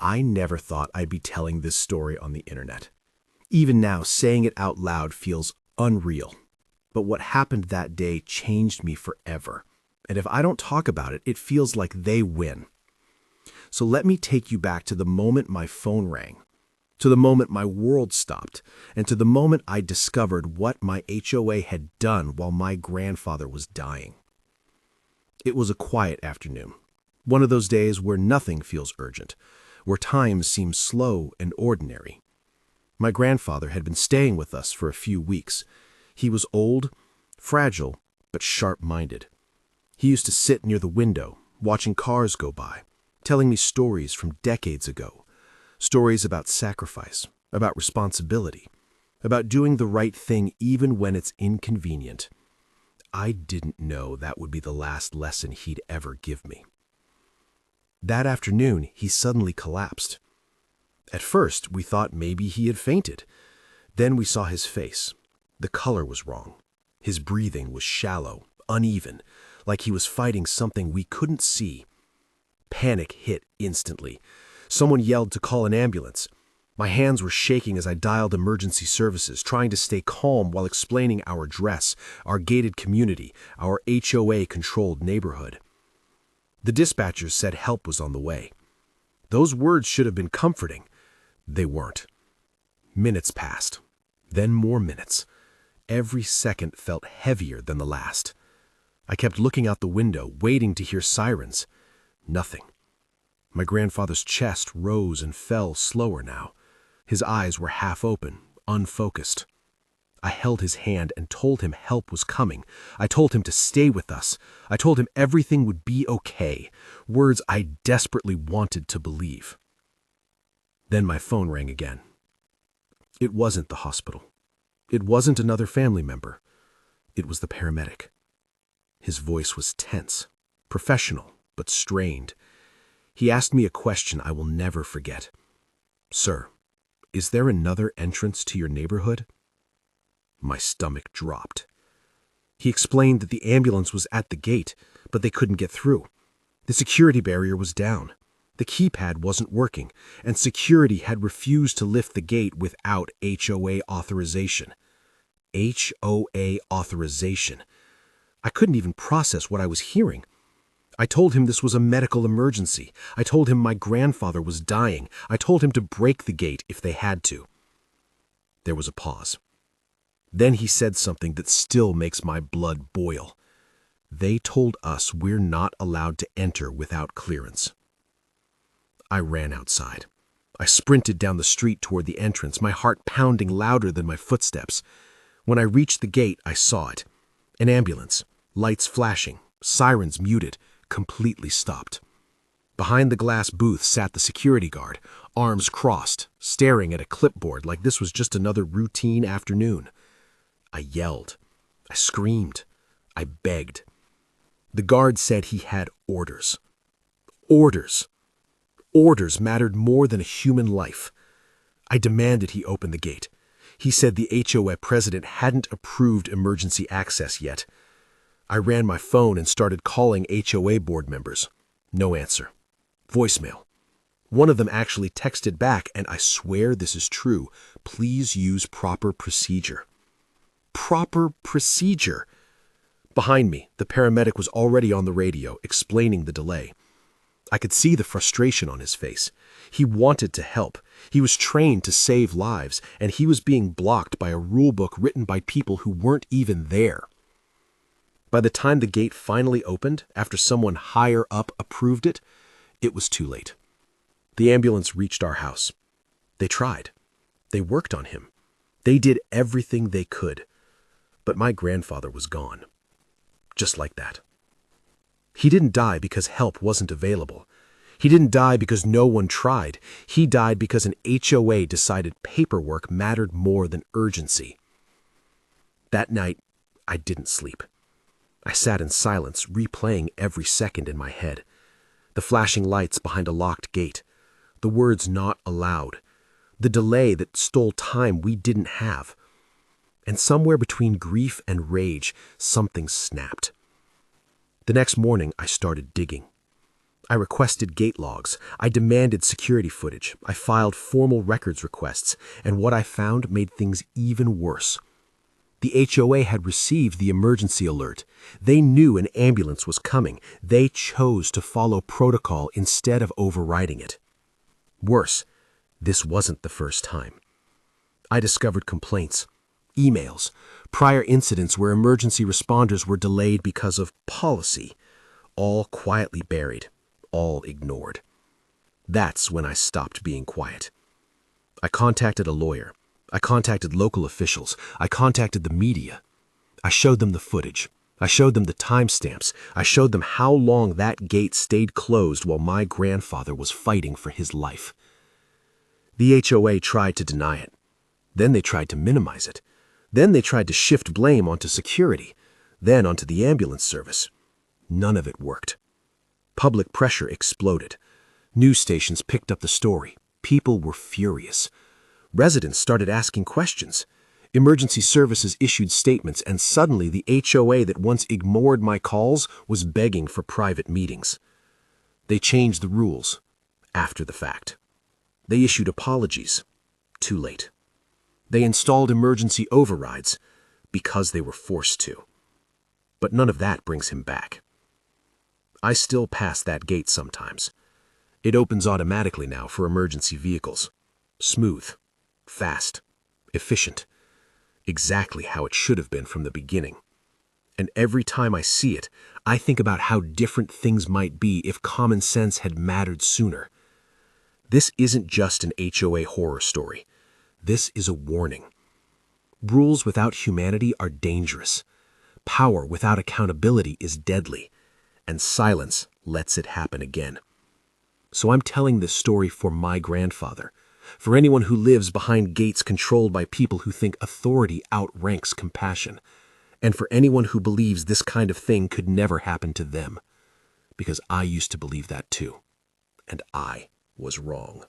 I never thought I'd be telling this story on the internet. Even now, saying it out loud feels unreal. But what happened that day changed me forever. And if I don't talk about it, it feels like they win. So let me take you back to the moment my phone rang, to the moment my world stopped, and to the moment I discovered what my HOA had done while my grandfather was dying. It was a quiet afternoon, one of those days where nothing feels urgent, where time seems slow and ordinary. My grandfather had been staying with us for a few weeks. He was old, fragile, but sharp-minded. He used to sit near the window, watching cars go by, telling me stories from decades ago, stories about sacrifice, about responsibility, about doing the right thing even when it's inconvenient. I didn't know that would be the last lesson he'd ever give me. That afternoon, he suddenly collapsed. At first, we thought maybe he had fainted. Then we saw his face. The color was wrong. His breathing was shallow, uneven, like he was fighting something we couldn't see. Panic hit instantly. Someone yelled to call an ambulance. My hands were shaking as I dialed emergency services, trying to stay calm while explaining our address, our gated community, our HOA-controlled neighborhood. The dispatchers said help was on the way. Those words should have been comforting. They weren't. Minutes passed, then more minutes. Every second felt heavier than the last. I kept looking out the window, waiting to hear sirens. Nothing. My grandfather's chest rose and fell slower now. His eyes were half open, unfocused. I held his hand and told him help was coming. I told him to stay with us. I told him everything would be okay, words I desperately wanted to believe. Then my phone rang again. It wasn't the hospital. It wasn't another family member. It was the paramedic. His voice was tense, professional, but strained. He asked me a question I will never forget. "Sir, is there another entrance to your neighborhood?" My stomach dropped. He explained that the ambulance was at the gate, but they couldn't get through. The security barrier was down. The keypad wasn't working, and security had refused to lift the gate without HOA authorization. HOA authorization. I couldn't even process what I was hearing. I told him this was a medical emergency. I told him my grandfather was dying. I told him to break the gate if they had to. There was a pause. Then he said something that still makes my blood boil. They told us we're not allowed to enter without clearance. I ran outside. I sprinted down the street toward the entrance, my heart pounding louder than my footsteps. When I reached the gate, I saw it. An ambulance, lights flashing, sirens muted, completely stopped. Behind the glass booth sat the security guard, arms crossed, staring at a clipboard like this was just another routine afternoon. I yelled. I screamed. I begged. The guard said he had orders. Orders. Orders mattered more than a human life. I demanded he open the gate. He said the HOA president hadn't approved emergency access yet. I ran my phone and started calling HOA board members. No answer. Voicemail. One of them actually texted back, and I swear this is true. Please use proper procedure. Proper procedure. Behind me, the paramedic was already on the radio, explaining the delay. I could see the frustration on his face. He wanted to help. He was trained to save lives, and he was being blocked by a rule book written by people who weren't even there. By the time the gate finally opened, after someone higher up approved it, it was too late. The ambulance reached our house. They tried. They worked on him. They did everything they could. But my grandfather was gone. Just like that. He didn't die because help wasn't available. He didn't die because no one tried. He died because an HOA decided paperwork mattered more than urgency. That night, I didn't sleep. I sat in silence, replaying every second in my head. The flashing lights behind a locked gate. The words "not allowed." The delay that stole time we didn't have. And somewhere between grief and rage, something snapped. The next morning, I started digging. I requested gate logs. I demanded security footage. I filed formal records requests, and what I found made things even worse. The HOA had received the emergency alert. They knew an ambulance was coming. They chose to follow protocol instead of overriding it. Worse, this wasn't the first time. I discovered complaints, emails, prior incidents where emergency responders were delayed because of policy, all quietly buried, all ignored. That's when I stopped being quiet. I contacted a lawyer. I contacted local officials. I contacted the media. I showed them the footage. I showed them the timestamps. I showed them how long that gate stayed closed while my grandfather was fighting for his life. The HOA tried to deny it. Then they tried to minimize it. Then they tried to shift blame onto security, then onto the ambulance service. None of it worked. Public pressure exploded. News stations picked up the story. People were furious. Residents started asking questions. Emergency services issued statements, and suddenly the HOA that once ignored my calls was begging for private meetings. They changed the rules after the fact. They issued apologies too late. They installed emergency overrides because they were forced to. But none of that brings him back. I still pass that gate sometimes. It opens automatically now for emergency vehicles. Smooth, fast, efficient. Exactly how it should have been from the beginning. And every time I see it, I think about how different things might be if common sense had mattered sooner. This isn't just an HOA horror story. This is a warning. Rules without humanity are dangerous. Power without accountability is deadly. And silence lets it happen again. So I'm telling this story for my grandfather, for anyone who lives behind gates controlled by people who think authority outranks compassion, and for anyone who believes this kind of thing could never happen to them. Because I used to believe that too, and I was wrong.